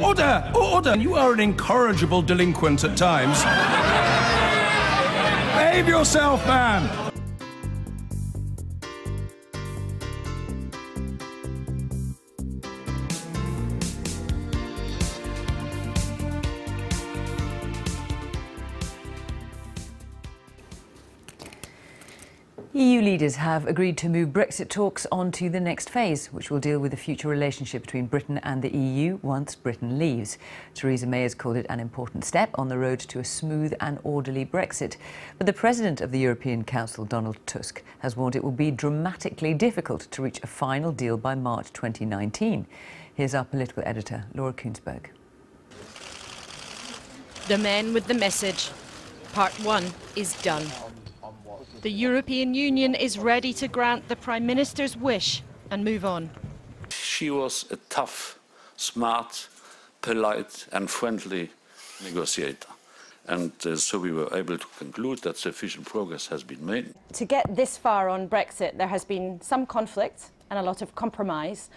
Order! Order! You are an incorrigible delinquent at times. Behave yourself, man! EU leaders have agreed to move Brexit talks on to the next phase, which will deal with the future relationship between Britain and the EU once Britain leaves. Theresa May has called it an important step on the road to a smooth and orderly Brexit. But the President of the European Council, Donald Tusk, has warned it will be dramatically difficult to reach a final deal by March 2019. Here's our political editor, Laura Koonsberg. The men with the message. Part 1 is done. The European Union is ready to grant the Prime Minister's wish and move on. She was a tough, smart, polite and friendly negotiator. And so we were able to conclude that sufficient progress has been made. To get this far on Brexit, there has been some conflict and a lot of compromise.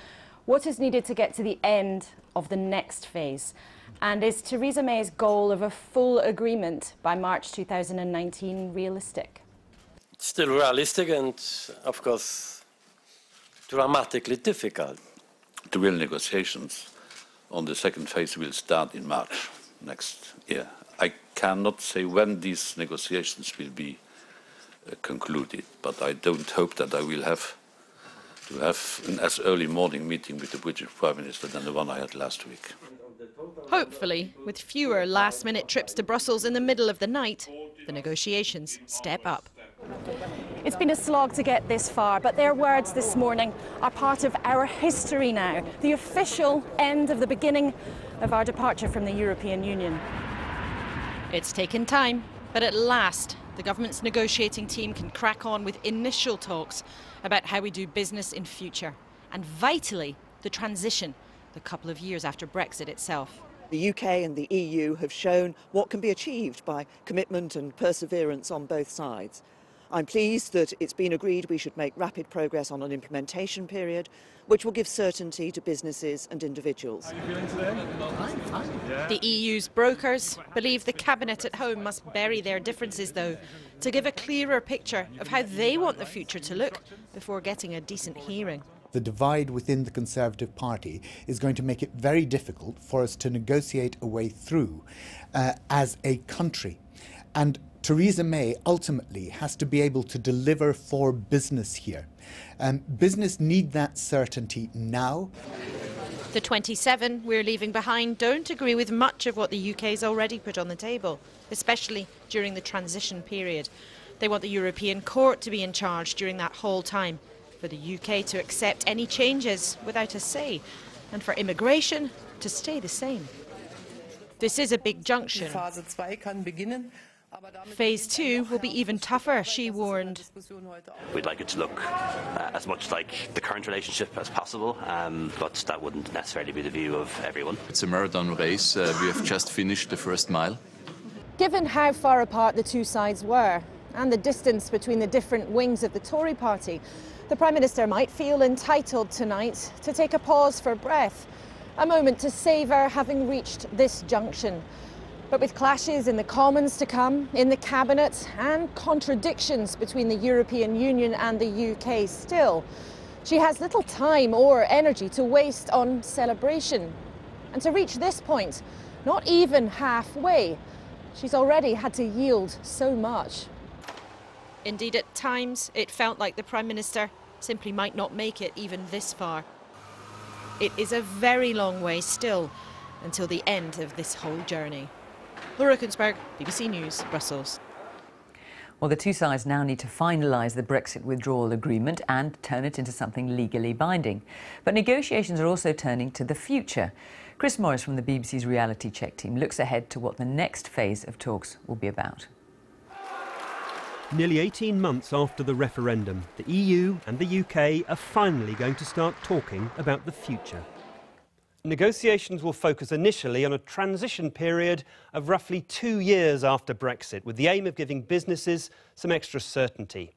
What is needed to get to the end of the next phase? And is Theresa May's goal of a full agreement by March 2019 realistic? Still realistic and, of course, dramatically difficult. The real negotiations on the second phase will start in March next year. I cannot say when these negotiations will be concluded, but I don't hope that I will have to have an as early morning meeting with the British Prime Minister than the one I had last week. Hopefully, with fewer last-minute trips to Brussels in the middle of the night, the negotiations step up. It's been a slog to get this far, but their words this morning are part of our history now, the official end of the beginning of our departure from the European Union. It's taken time, but at last the government's negotiating team can crack on with initial talks about how we do business in future, and vitally, the transition, the couple of years after Brexit itself. The UK and the EU have shown what can be achieved by commitment and perseverance on both sides. I'm pleased that it's been agreed we should make rapid progress on an implementation period, which will give certainty to businesses and individuals. How are you feeling today? The EU's brokers believe the cabinet at home must bury their differences, though, to give a clearer picture of how they want the future to look before getting a decent hearing. The divide within the Conservative Party is going to make it very difficult for us to negotiate a way through as a country. And Theresa May ultimately has to be able to deliver for business here. Business need that certainty now. The 27 we're leaving behind don't agree with much of what the UK's already put on the table, especially during the transition period. They want the European Court to be in charge during that whole time, for the UK to accept any changes without a say, and for immigration to stay the same. This is a big junction. Phase 2 will be even tougher, she warned. We'd like it to look as much like the current relationship as possible, but that wouldn't necessarily be the view of everyone. It's a marathon race. We have just finished the first mile. Given how far apart the two sides were and the distance between the different wings of the Tory party, the Prime Minister might feel entitled tonight to take a pause for breath, a moment to savour having reached this junction. But with clashes in the Commons to come, in the Cabinet, and contradictions between the European Union and the UK still, she has little time or energy to waste on celebration. And to reach this point, not even halfway, she's already had to yield so much. Indeed, at times, it felt like the Prime Minister simply might not make it even this far. It is a very long way still until the end of this whole journey. Laura Koonsberg, BBC News, Brussels. Well, the two sides now need to finalise the Brexit withdrawal agreement and turn it into something legally binding. But negotiations are also turning to the future. Chris Morris from the BBC's Reality Check team looks ahead to what the next phase of talks will be about. Nearly 18 months after the referendum, the EU and the UK are finally going to start talking about the future. Negotiations will focus initially on a transition period of roughly 2 years after Brexit, with the aim of giving businesses some extra certainty.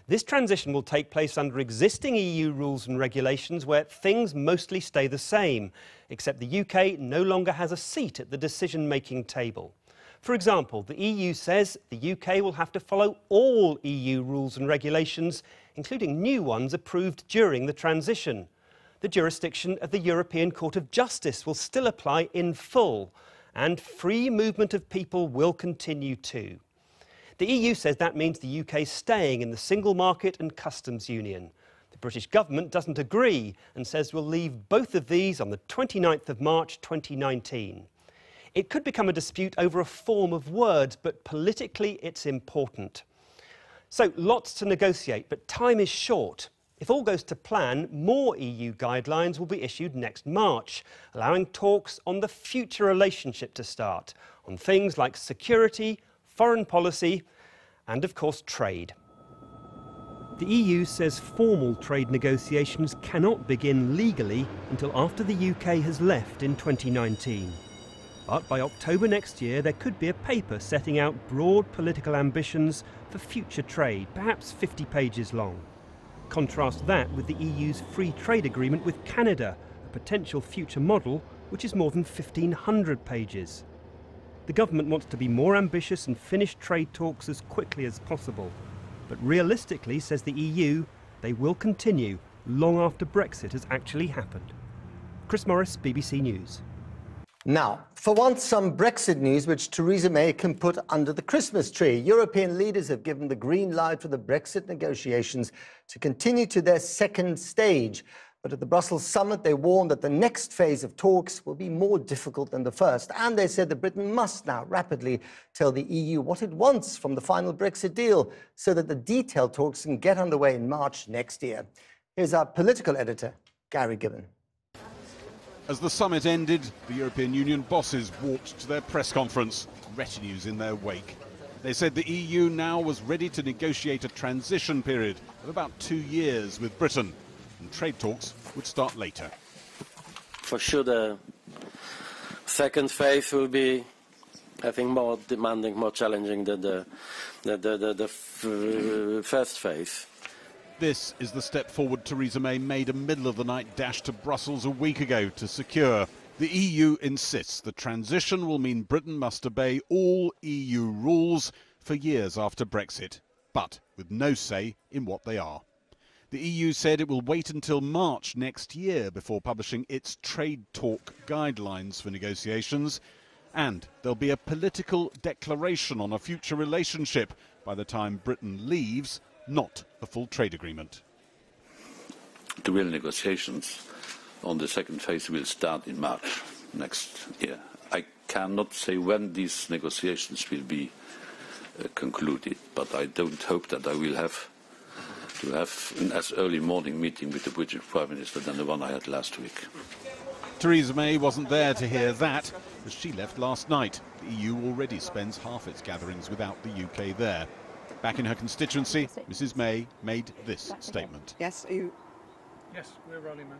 This transition will take place under existing EU rules and regulations where things mostly stay the same, except the UK no longer has a seat at the decision-making table. For example, the EU says the UK will have to follow all EU rules and regulations, including new ones approved during the transition. The jurisdiction of the European Court of Justice will still apply in full, and free movement of people will continue too. The EU says that means the UK staying in the single market and customs union. The British government doesn't agree and says we'll leave both of these on the 29th of March 2019. It could become a dispute over a form of words, but politically it's important. So lots to negotiate, but time is short. If all goes to plan, more EU guidelines will be issued next March, allowing talks on the future relationship to start, on things like security, foreign policy and, of course, trade. The EU says formal trade negotiations cannot begin legally until after the UK has left in 2019. But by October next year, there could be a paper setting out broad political ambitions for future trade, perhaps 50 pages long. Contrast that with the EU's free trade agreement with Canada, a potential future model which is more than 1,500 pages. The government wants to be more ambitious and finish trade talks as quickly as possible. But realistically, says the EU, they will continue long after Brexit has actually happened. Chris Morris, BBC News. Now, for once, some Brexit news which Theresa May can put under the Christmas tree. European leaders have given the green light for the Brexit negotiations to continue to their second stage. But at the Brussels summit, they warned that the next phase of talks will be more difficult than the first. And they said that Britain must now rapidly tell the EU what it wants from the final Brexit deal so that the detailed talks can get underway in March next year. Here's our political editor, Gary Gibbon. As the summit ended, the European Union bosses walked to their press conference, retinues in their wake. They said the EU now was ready to negotiate a transition period of about 2 years with Britain, and trade talks would start later. For sure, the second phase will be, I think, more demanding, more challenging than the first phase. This is the step forward Theresa May made a middle-of-the-night dash to Brussels a week ago to secure. The EU insists the transition will mean Britain must obey all EU rules for years after Brexit, but with no say in what they are. The EU said it will wait until March next year before publishing its trade talk guidelines for negotiations, and there'll be a political declaration on a future relationship by the time Britain leaves, not a full trade agreement. The real negotiations on the second phase will start in March next year. I cannot say when these negotiations will be concluded, but I don't hope that I will have to have an as early morning meeting with the British Prime Minister than the one I had last week. Theresa May wasn't there to hear that, as she left last night. The EU already spends half its gatherings without the UK there. Back in her constituency, Mrs May made this statement. Yes, Yes, we're rolling, man.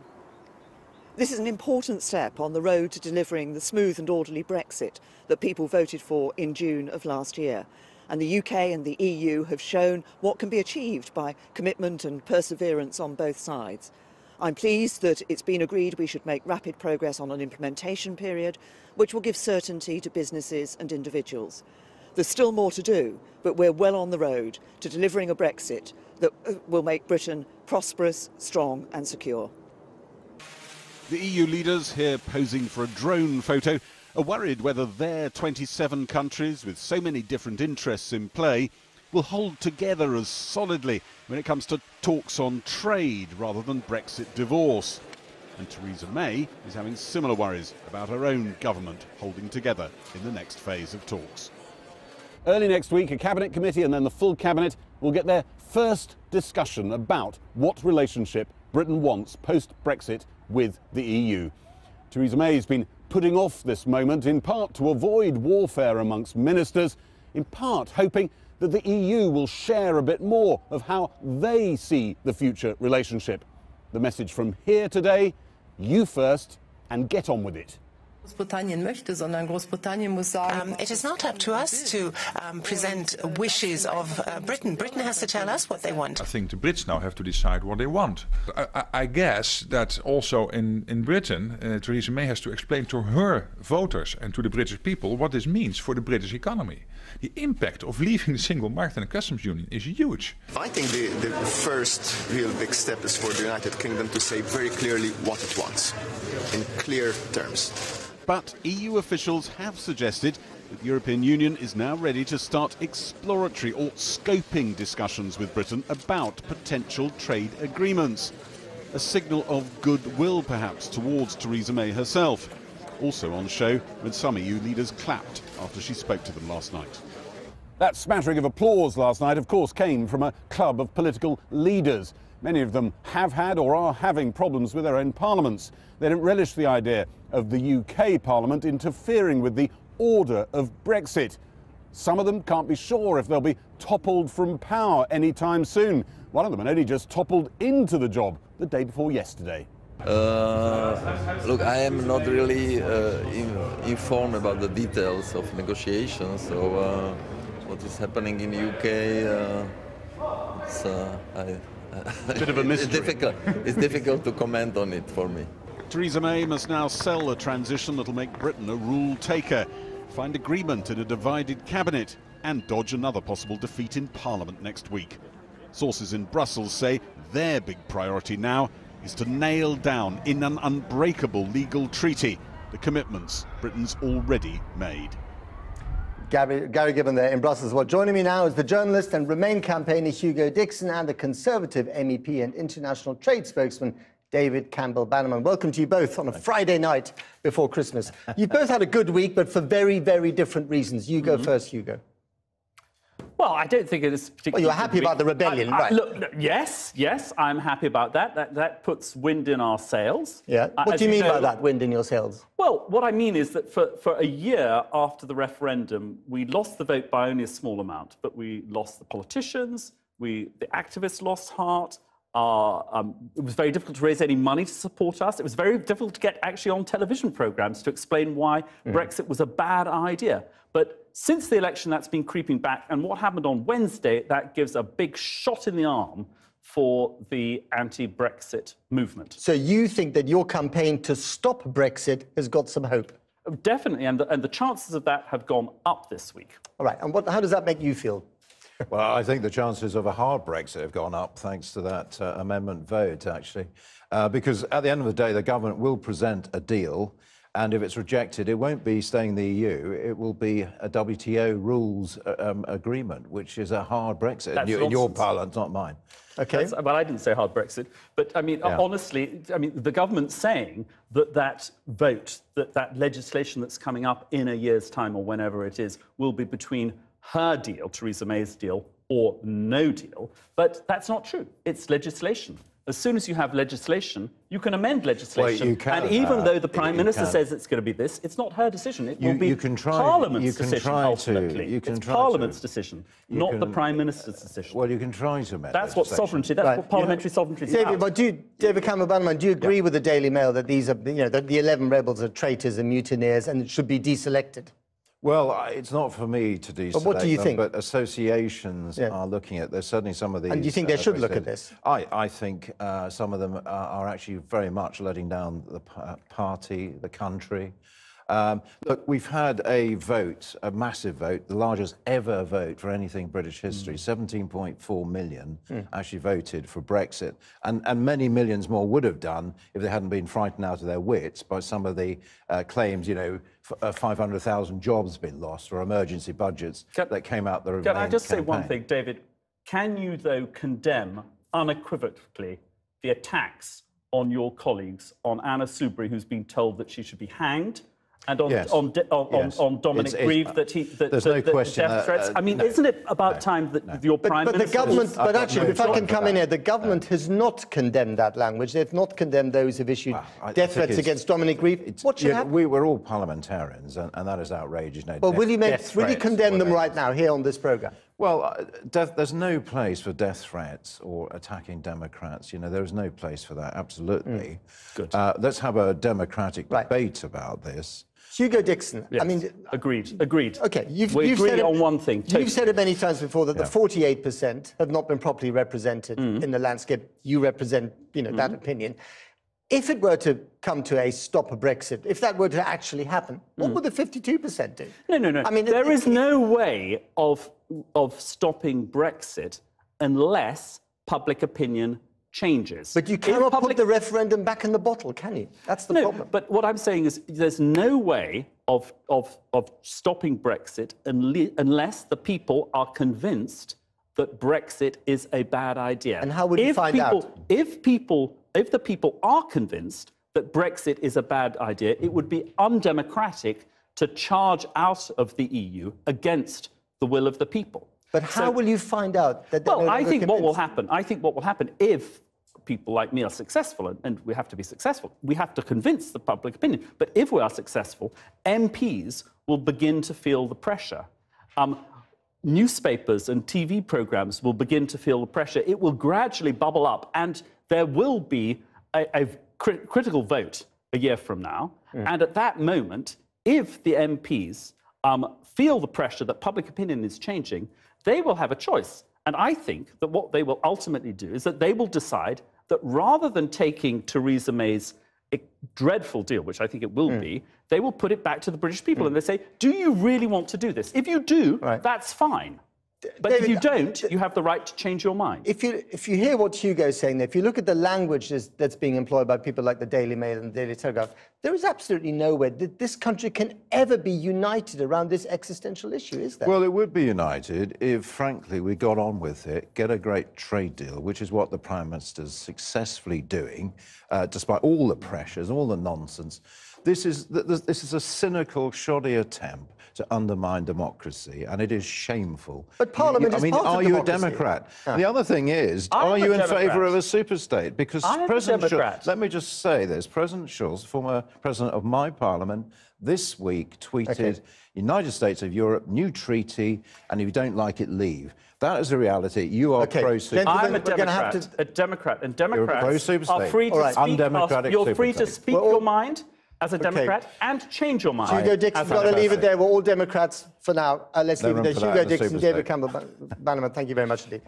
This is an important step on the road to delivering the smooth and orderly Brexit that people voted for in June of last year. And the UK and the EU have shown what can be achieved by commitment and perseverance on both sides. I'm pleased that it's been agreed we should make rapid progress on an implementation period, which will give certainty to businesses and individuals. There's still more to do, but we're well on the road to delivering a Brexit that will make Britain prosperous, strong and secure. The EU leaders, here posing for a drone photo, are worried whether their 27 countries, with so many different interests in play, will hold together as solidly when it comes to talks on trade rather than Brexit divorce. And Theresa May is having similar worries about her own government holding together in the next phase of talks. Early next week, a cabinet committee and then the full cabinet will get their first discussion about what relationship Britain wants post-Brexit with the EU. Theresa May has been putting off this moment in part to avoid warfare amongst ministers, in part hoping that the EU will share a bit more of how they see the future relationship. The message from here today: you first and get on with it. It is not up to us to present wishes of Britain. Britain has to tell us what they want. I think the Brits now have to decide what they want. I guess that also in Britain, Theresa May has to explain to her voters and to the British people what this means for the British economy. The impact of leaving the single market and the customs union is huge. I think the first real big step is for the United Kingdom to say very clearly what it wants, in clear terms. But EU officials have suggested that the European Union is now ready to start exploratory or scoping discussions with Britain about potential trade agreements. A signal of goodwill, perhaps, towards Theresa May herself. Also on show when some EU leaders clapped after she spoke to them last night. That smattering of applause last night, of course, came from a club of political leaders. Many of them have had or are having problems with their own parliaments. They don't relish the idea of the UK Parliament interfering with the order of Brexit. Some of them can't be sure if they'll be toppled from power anytime soon. One of them had only just toppled into the job the day before yesterday. Look, I am not really informed about the details of negotiations, so what is happening in the UK, it's bit of a mystery. It's difficult to comment on it for me. Theresa May must now sell a transition that'll make Britain a rule taker, find agreement in a divided cabinet, and dodge another possible defeat in Parliament next week. Sources in Brussels say their big priority now is to nail down in an unbreakable legal treaty the commitments Britain's already made. Gary Gibbon there in Brussels. Well, joining me now is the journalist and Remain campaigner Hugo Dixon and the Conservative MEP and international trade spokesman David Campbell-Bannerman. Welcome to you both on a Friday night before Christmas. You've both had a good week, but for very, very different reasons. You go first, Hugo. Well, I don't think it is particularly... Well, you're happy about the rebellion, right? Look, yes, I'm happy about that. That puts wind in our sails. Yeah. What do you mean by that, wind in your sails? Well, what I mean is that for a year after the referendum, we lost the vote by only a small amount, but we lost the politicians, the activists lost heart. It was very difficult to raise any money to support us. It was very difficult to get actually on television programmes to explain why Brexit was a bad idea. But since the election, that's been creeping back. And what happened on Wednesday, that gives a big shot in the arm for the anti-Brexit movement. So you think that your campaign to stop Brexit has got some hope? Definitely. And the chances of that have gone up this week. All right. And how does that make you feel? Well, I think the chances of a hard Brexit have gone up thanks to that amendment vote, actually. Because at the end of the day, the government will present a deal. And if it's rejected, it won't be staying in the EU. It will be a WTO rules agreement, which is a hard Brexit. In your parliament, not mine. OK. Well, I didn't say hard Brexit. But, I mean, honestly, the government's saying that vote, that legislation that's coming up in a year's time or whenever it is, will be between her deal, Theresa May's deal, or no deal. But that's not true. It's legislation. As soon as you have legislation, you can amend legislation. Well, you can, and even though the Prime Minister says it's going to be this, it's not her decision. It will be Parliament's decision, ultimately. It's Parliament's decision, not the Prime Minister's decision. Well, you can try to amend That's what sovereignty, that's what parliamentary sovereignty is David, about. but David Campbell-Bannerman, do you agree with the Daily Mail that these are, that the 11 rebels are traitors and mutineers and should be deselected? Well, it's not for me to deselect But what do you think? But associations are looking at. There's certainly some of these. And do you think they should look at this? I think some of them are actually very much letting down the party, the country. Look, we've had a vote, a massive vote, the largest ever vote for anything British history. 17.4 million actually voted for Brexit. And many millions more would have done if they hadn't been frightened out of their wits by some of the claims, 500,000 jobs been lost or emergency budgets that came out the Remain Can I just campaign. say one thing, David? Can you, though, condemn unequivocally the attacks on your colleagues, on Anna Soubry, who's been told that she should be hanged, and on Dominic Grieve, there's no question death threats. I mean, isn't it about time that your Prime Minister... But the government, but actually, if I can come in here, the government has not condemned that language. They've not condemned those who've issued death threats against Dominic Grieve. What should happen? We're all parliamentarians, and that is outrageous. Well, will you condemn them right now, here on this programme? Well, there's no place for death threats or attacking Democrats. You know, there is no place for that, absolutely. Good. Let's have a democratic debate about this. Hugo Dixon, Yes. I mean... Agreed. OK, you've agree said on one thing. You've said it many times before that the 48% have not been properly represented in the landscape. You represent, you know, that opinion. If it were to come to a stop a Brexit, if that were to actually happen, what would the 52% do? No. I mean, there is no way of stopping Brexit unless public opinion changes. But you cannot put the referendum back in the bottle, can you? That's the problem. But what I'm saying is there's no way of stopping Brexit unless the people are convinced that Brexit is a bad idea. And how would you find out? If the people are convinced that Brexit is a bad idea, it would be undemocratic to charge out of the EU against the will of the people. But how will you find out that they're no longer I think convinced? what will happen if people like me are successful, and we have to be successful, we have to convince the public opinion. But if we are successful, MPs will begin to feel the pressure. Newspapers and TV programmes will begin to feel the pressure. It will gradually bubble up, and there will be a critical vote a year from now. And at that moment, if the MPs feel the pressure that public opinion is changing, they will have a choice. And I think that what they will ultimately do is that they will decide that rather than taking Theresa May's dreadful deal, which I think it will be, they will put it back to the British people and they say, do you really want to do this? If you do, that's fine. But David, if you don't, you have the right to change your mind. If you hear what Hugo's saying there, if you look at the language that's being employed by people like the Daily Mail and the Daily Telegraph, there is absolutely no way that this country can ever be united around this existential issue, is there? Well, it would be united if, frankly, we got on with it, get a great trade deal, which is what the Prime Minister's successfully doing, despite all the pressures, all the nonsense. This is a cynical, shoddy attempt to undermine democracy, and it is shameful. But Parliament is part of are you a democracy. Democrat? The other thing is, are you in favour of a superstate? Because President Schulz, let me just say this, President Schulz, former president of my parliament, this week tweeted, United States of Europe, new treaty, and if you don't like it, leave. That is a reality. You are pro-superstate. I'm a Democrat, and Democrats are free to speak. You're free to speak your mind as a Democrat and change your mind. Hugo Dixon, got to leave it there. We're all Democrats for now. Let's leave it there. Hugo Dixon, David Campbell-Bannerman, thank you very much indeed.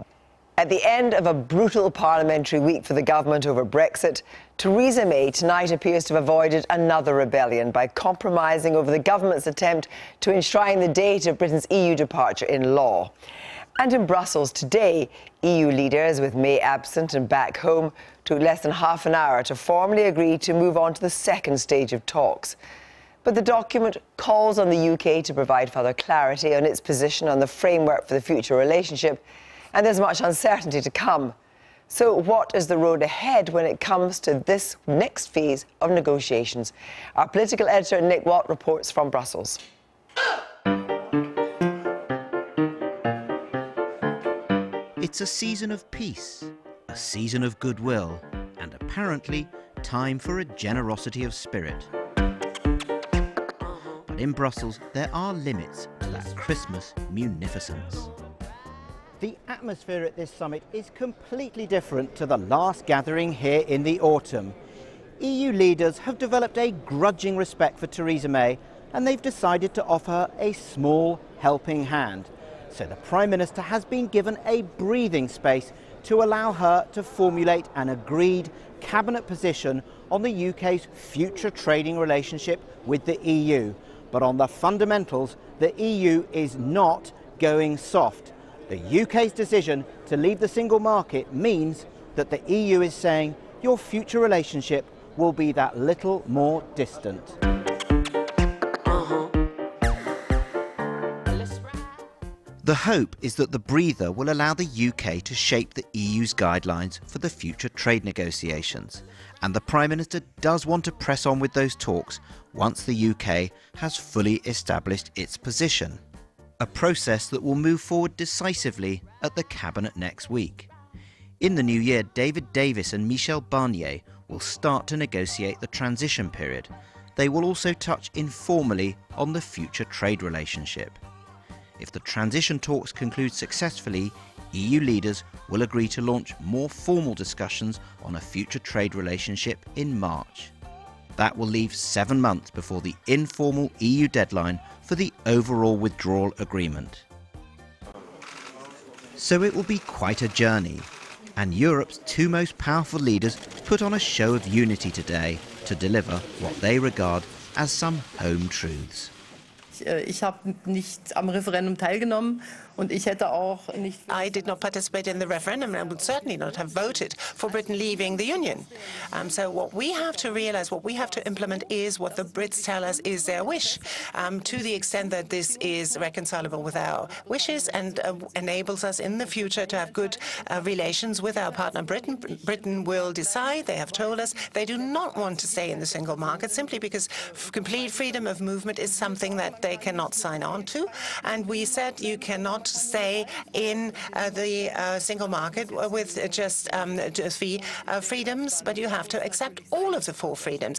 At the end of a brutal parliamentary week for the government over Brexit, Theresa May tonight appears to have avoided another rebellion by compromising over the government's attempt to enshrine the date of Britain's EU departure in law. And in Brussels today, EU leaders, with May absent and back home, took less than half an hour to formally agree to move on to the second stage of talks. But the document calls on the UK to provide further clarity on its position on the framework for the future relationship, and there's much uncertainty to come. So what is the road ahead when it comes to this next phase of negotiations? Our political editor Nick Watt reports from Brussels. It's a season of peace, a season of goodwill, and apparently time for a generosity of spirit. But in Brussels, there are limits to that Christmas munificence. The atmosphere at this summit is completely different to the last gathering here in the autumn. EU leaders have developed a grudging respect for Theresa May, and they've decided to offer her a small helping hand. So the Prime Minister has been given a breathing space to allow her to formulate an agreed cabinet position on the UK's future trading relationship with the EU. But on the fundamentals, the EU is not going soft. The UK's decision to leave the single market means that the EU is saying your future relationship will be that little more distant. The hope is that the breather will allow the UK to shape the EU's guidelines for the future trade negotiations. And the Prime Minister does want to press on with those talks once the UK has fully established its position. A process that will move forward decisively at the Cabinet next week. In the new year, David Davis and Michel Barnier will start to negotiate the transition period. They will also touch informally on the future trade relationship. if the transition talks conclude successfully, EU leaders will agree to launch more formal discussions on a future trade relationship in March. That will leave 7 months before the informal EU deadline for the overall withdrawal agreement. So it will be quite a journey, and Europe's two most powerful leaders put on a show of unity today to deliver what they regard as some home truths. Ich habe nicht am Referendum teilgenommen und ich hätte auch nicht. I did not participate in the referendum and I would certainly not have voted for Britain leaving the Union. So what we have to realize, what we have to implement is what the Brits tell us is their wish, to the extent that this is reconcilable with our wishes and enables us in the future to have good relations with our partner Britain. Britain will decide, they have told us, they do not want to stay in the single market simply because complete freedom of movement is something that they cannot sign on to. And we said you cannot stay in the single market with just 3 freedoms, but you have to accept all of the 4 freedoms.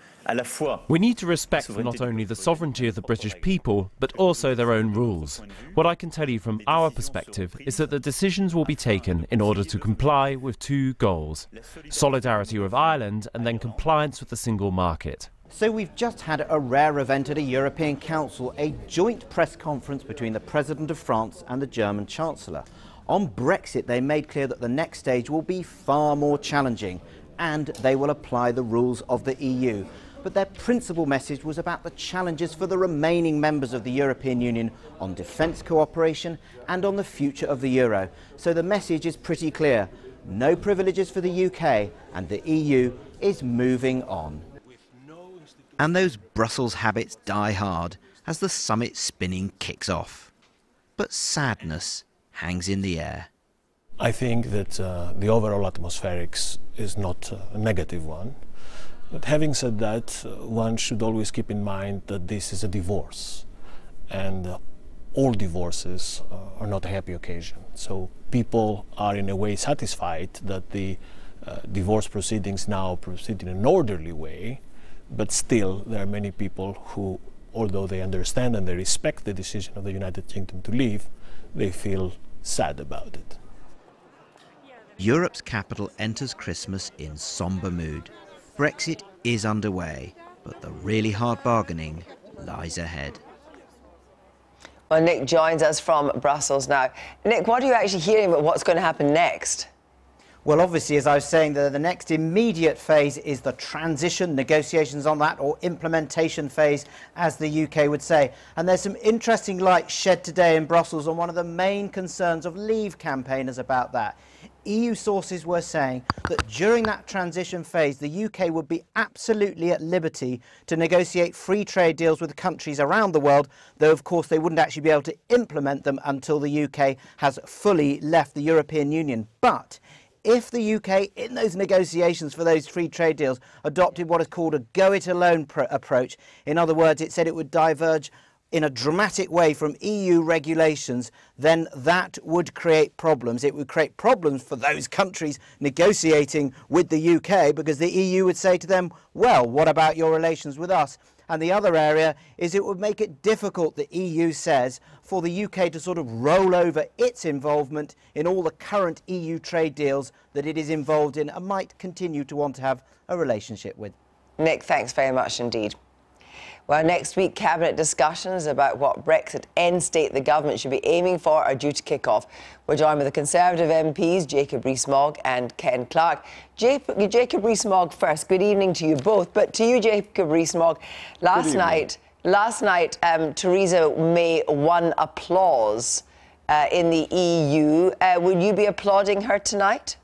We need to respect not only the sovereignty of the British people, but also their own rules. What I can tell you from our perspective is that the decisions will be taken in order to comply with 2 goals: solidarity with Ireland and then compliance with the single market. So we've just had a rare event at a European Council, a joint press conference between the President of France and the German Chancellor. On Brexit, they made clear that the next stage will be far more challenging and they will apply the rules of the EU. But their principal message was about the challenges for the remaining members of the European Union on defence cooperation and on the future of the euro. So the message is pretty clear: no privileges for the UK, and the EU is moving on. And those Brussels habits die hard as the summit spinning kicks off. But sadness hangs in the air. I think that the overall atmospherics is not a negative one. But having said that, one should always keep in mind that this is a divorce. And all divorces are not a happy occasion. So people are in a way satisfied that the divorce proceedings now proceed in an orderly way. But still, there are many people who, although they understand and they respect the decision of the United Kingdom to leave, they feel sad about it. Europe's capital enters Christmas in sombre mood. Brexit is underway, but the really hard bargaining lies ahead. Well, Nick joins us from Brussels now. Nick, what are you actually hearing about what's going to happen next? Well, obviously, as I was saying, the next immediate phase is the transition, negotiations on that, or implementation phase, as the UK would say. And there's some interesting light shed today in Brussels on one of the main concerns of Leave campaigners about that. EU sources were saying that during that transition phase, the UK would be absolutely at liberty to negotiate free trade deals with countries around the world, though, of course, they wouldn't actually be able to implement them until the UK has fully left the European Union. But if the UK, in those negotiations for those free trade deals, adopted what is called a go-it-alone approach, in other words, it said it would diverge in a dramatic way from EU regulations, then that would create problems. It would create problems for those countries negotiating with the UK, because the EU would say to them, well, what about your relations with us? And the other area is it would make it difficult, the EU says, for the UK to sort of roll over its involvement in all the current EU trade deals that it is involved in and might continue to want to have a relationship with. Nick, thanks very much indeed. Well, next week, Cabinet discussions about what Brexit end state the government should be aiming for are due to kick off. We're joined with the Conservative MPs, Jacob Rees-Mogg and Ken Clarke. Jacob Rees-Mogg first. Good evening to you both. But to you, Jacob Rees-Mogg, last night, Theresa May won applause in the EU. Will you be applauding her tonight?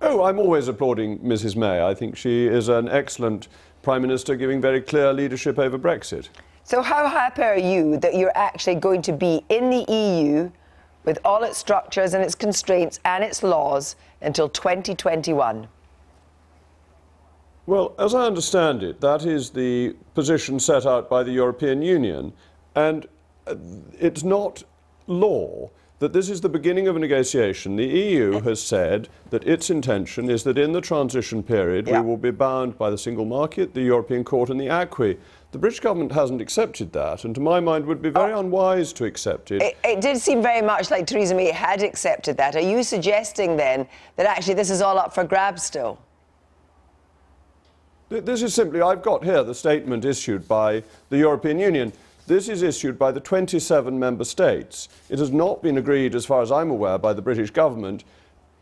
Oh, I'm always applauding Mrs May. I think she is an excellent Prime Minister giving very clear leadership over Brexit. So how happy are you that you're actually going to be in the EU with all its structures and its constraints and its laws until 2021? Well, as I understand it, that is the position set out by the European Union, and it's not law that this is the beginning of a negotiation. The EU has said that its intention is that in the transition period we will be bound by the single market, the European Court and the acquis. The British government hasn't accepted that, and to my mind would be very unwise to accept it. It did seem very much like Theresa May had accepted that. Are you suggesting then that actually this is all up for grabs still? This is simply, I've got here the statement issued by the European Union. This is issued by the 27 member states. It has not been agreed, as far as I'm aware, by the British government.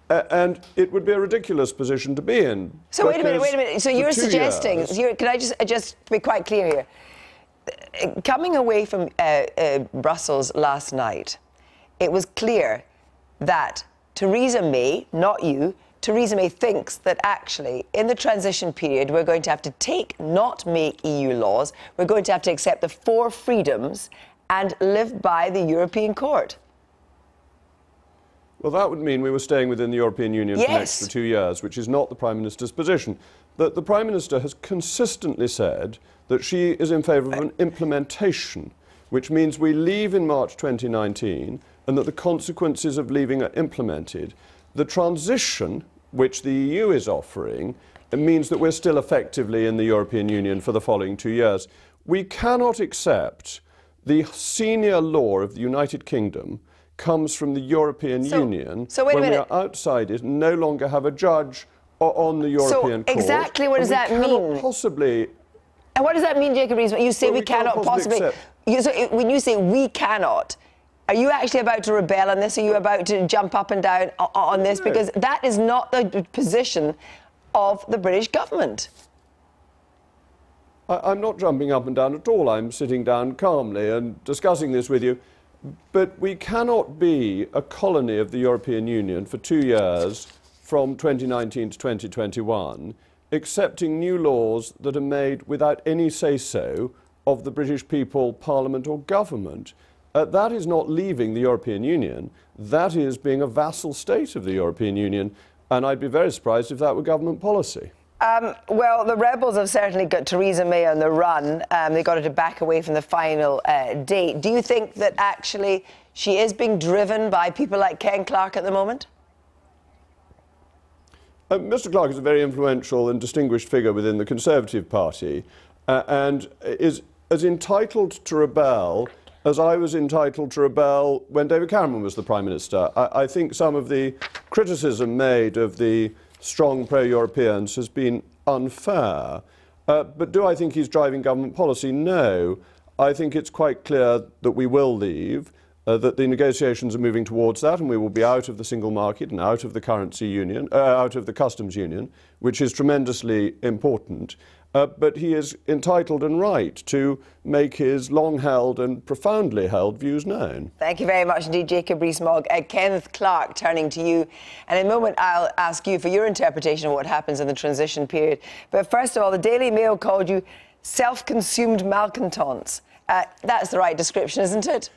And it would be a ridiculous position to be in. So wait a minute. So you're suggesting, can I just be quite clear here? Coming away from Brussels last night, it was clear that Theresa May, not you, Theresa May thinks that actually in the transition period we're going to have to not make EU laws, we're going to have to accept the 4 freedoms and live by the European Court. Well, that would mean we were staying within the European Union for an extra 2 years, which is not the Prime Minister's position. The Prime Minister has consistently said that she is in favour of an implementation, which means we leave in March 2019 and that the consequences of leaving are implemented. The transition, which the EU is offering, it means that we're still effectively in the European Union for the following 2 years. We cannot accept the senior law of the United Kingdom comes from the European Union, when we are outside it, no longer have a judge on the European Court. Exactly what does that mean? Possibly. And what does that mean, Jacob Rees-Mogg? You say we cannot possibly. When you say we cannot, are you actually about to rebel on this? Are you about to jump up and down on this? Because that is not the position of the British government. I'm not jumping up and down at all. I'm sitting down calmly and discussing this with you. But we cannot be a colony of the European Union for 2 years from 2019 to 2021, accepting new laws that are made without any say-so of the British people, Parliament or government. That is not leaving the European Union. That is being a vassal state of the European Union. And I'd be very surprised if that were government policy. Well, the rebels have certainly got Theresa May on the run. They got her to back away from the final date. Do you think that actually she is being driven by people like Ken Clarke at the moment? Mr. Clarke is a very influential and distinguished figure within the Conservative Party and is as entitled to rebel as I was entitled to rebel when David Cameron was the Prime Minister. I think some of the criticism made of the strong pro-Europeans has been unfair. But do I think he's driving government policy? No. I think it's quite clear that we will leave, that the negotiations are moving towards that, and we will be out of the single market and out of the currency union, out of the customs union, which is tremendously important. But he is entitled and right to make his long-held and profoundly held views known. Thank you very much indeed, Jacob Rees-Mogg. Kenneth Clarke, turning to you. And in a moment, I'll ask you for your interpretation of what happens in the transition period. But first of all, the Daily Mail called you self-consumed malcontents. That's the right description, isn't it?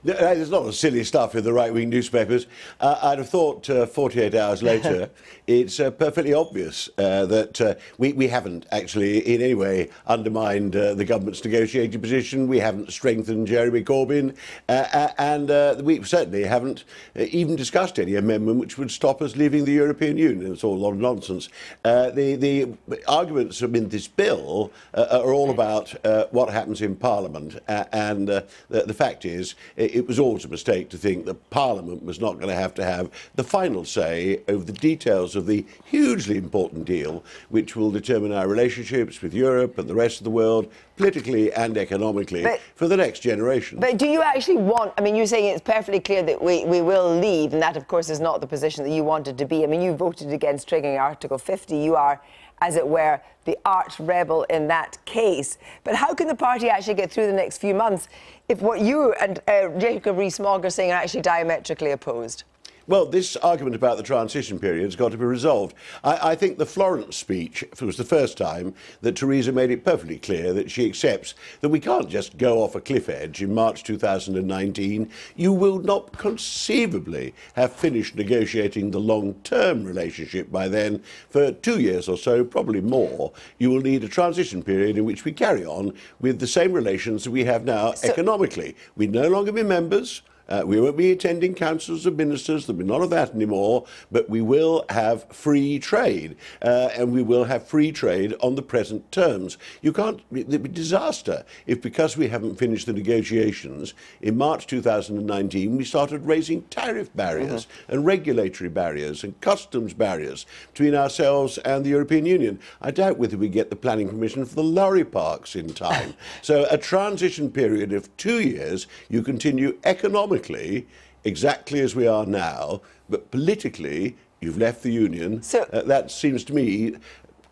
There's a lot of silly stuff in the right-wing newspapers. I'd have thought 48 hours later, it's perfectly obvious that we haven't actually in any way undermined the government's negotiating position. We haven't strengthened Jeremy Corbyn, and we certainly haven't even discussed any amendment which would stop us leaving the European Union. It's all a lot of nonsense. The arguments in this bill are all about what happens in Parliament, and the fact is, it was always a mistake to think that Parliament was not going to have the final say over the details of the hugely important deal which will determine our relationships with Europe and the rest of the world, politically and economically, for the next generation. But do you actually want, I mean, you're saying it's perfectly clear that we will leave, and that, of course, is not the position that you wanted to be. I mean, you voted against triggering Article 50. You are, as it were, the arch rebel in that case. But how can the party actually get through the next few months if what you and Jacob Rees-Mogg are saying are actually diametrically opposed? Well, this argument about the transition period has got to be resolved. I think the Florence speech was the first time that Theresa made it perfectly clear that she accepts that we can't just go off a cliff edge in March 2019. You will not conceivably have finished negotiating the long-term relationship by then. For 2 years or so, probably more, you will need a transition period in which we carry on with the same relations that we have now economically. We no longer be members. We won't be attending councils of ministers. There'll be none of that anymore. But we will have free trade, and we will have free trade on the present terms. You can't. It'd be disaster if, because we haven't finished the negotiations, in March 2019 we started raising tariff barriers and regulatory barriers and customs barriers between ourselves and the European Union. I doubt whether we get the planning permission for the lorry parks in time. So a transition period of 2 years, you continue economically exactly as we are now, but politically you've left the Union. So that seems to me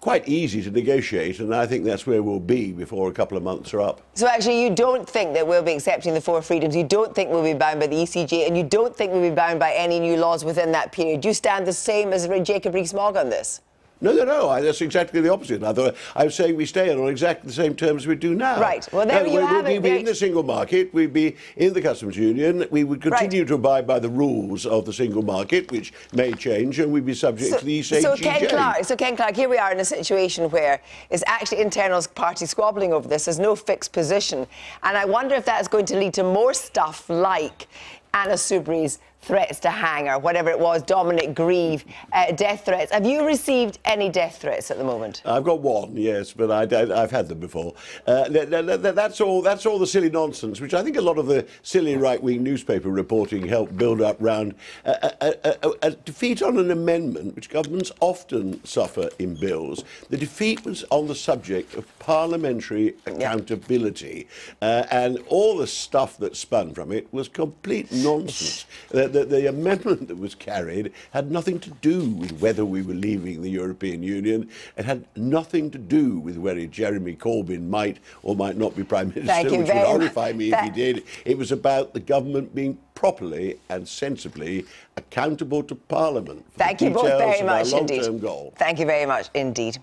quite easy to negotiate, and I think that's where we'll be before a couple of months are up. So actually you don't think that we'll be accepting the 4 freedoms, you don't think we'll be bound by the ECJ, and you don't think we'll be bound by any new laws within that period. You stand the same as Jacob Rees-Mogg on this? No, that's exactly the opposite. I was saying we stay on exactly the same terms as we do now. Right. Well, there you have it. We'd be in the single market. We'd be in the customs union. We would continue to abide by the rules of the single market, which may change, and we'd be subject to the ECJ. So Ken Clarke, here we are in a situation where it's actually internal party squabbling over this. There's no fixed position. And I wonder if that's going to lead to more stuff like Anna Soubry's threats to hang, or whatever it was, Dominic Grieve, death threats. Have you received any death threats at the moment? I've got one, yes, but I've had them before. That's all the silly nonsense, which I think a lot of the silly right-wing newspaper reporting helped build up round a defeat on an amendment, which governments often suffer in bills. The defeat was on the subject of parliamentary accountability, and all the stuff that spun from it was complete nonsense. The amendment that was carried had nothing to do with whether we were leaving the European Union. It had nothing to do with whether Jeremy Corbyn might or might not be Prime Minister, which would horrify me if he did. It was about the government being properly and sensibly accountable to Parliament. Thank you both very much indeed. Thank you very much indeed.